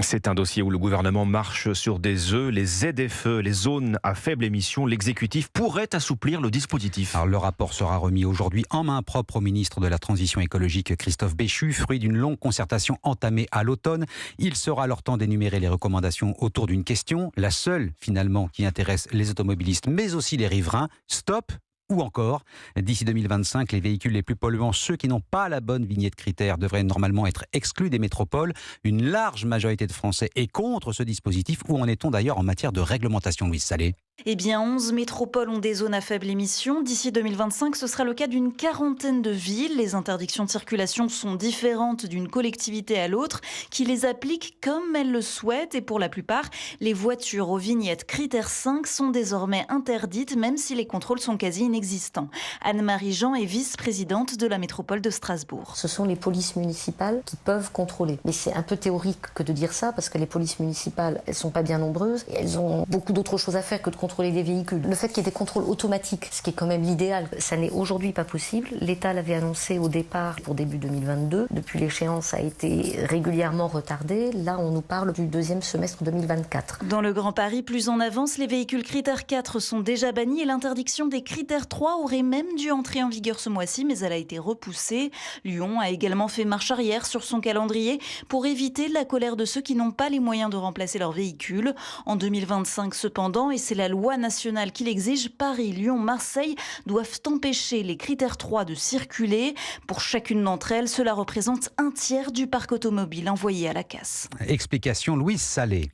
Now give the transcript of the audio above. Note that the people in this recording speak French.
C'est un dossier où le gouvernement marche sur des œufs. Les ZFE, les zones à faible émission, l'exécutif pourrait assouplir le dispositif. Alors, le rapport sera remis aujourd'hui en main propre au ministre de la Transition écologique Christophe Béchu, fruit d'une longue concertation entamée à l'automne. Il sera alors temps d'énumérer les recommandations autour d'une question, la seule finalement qui intéresse les automobilistes mais aussi les riverains. Stop ou encore, d'ici 2025, les véhicules les plus polluants, ceux qui n'ont pas la bonne vignette critère, devraient normalement être exclus des métropoles. Une large majorité de Français est contre ce dispositif. Où en est-on d'ailleurs en matière de réglementation, Louise Salé ? Eh bien, 11 métropoles ont des zones à faible émission. D'ici 2025, ce sera le cas d'une quarantaine de villes. Les interdictions de circulation sont différentes d'une collectivité à l'autre, qui les applique comme elles le souhaitent. Et pour la plupart, les voitures aux vignettes critère 5 sont désormais interdites, même si les contrôles sont quasi inexistants. Anne-Marie Jean est vice-présidente de la métropole de Strasbourg. Ce sont les polices municipales qui peuvent contrôler. Mais c'est un peu théorique que de dire ça, parce que les polices municipales, elles sont pas bien nombreuses. Et elles ont beaucoup d'autres choses à faire que de contrôler des véhicules. Le fait qu'il y ait des contrôles automatiques, ce qui est quand même l'idéal, ça n'est aujourd'hui pas possible. L'État l'avait annoncé au départ pour début 2022. Depuis, l'échéance a été régulièrement retardée. Là, on nous parle du deuxième semestre 2024. Dans le Grand Paris, plus en avance, les véhicules critère 4 sont déjà bannis et l'interdiction des critères 3 aurait même dû entrer en vigueur ce mois-ci, mais elle a été repoussée. Lyon a également fait marche arrière sur son calendrier pour éviter la colère de ceux qui n'ont pas les moyens de remplacer leur véhicule. En 2025 cependant, et c'est la loi nationale qui l'exige, Paris, Lyon, Marseille doivent empêcher les critères 3 de circuler. Pour chacune d'entre elles, cela représente un tiers du parc automobile envoyé à la casse. Explication Louise Salé.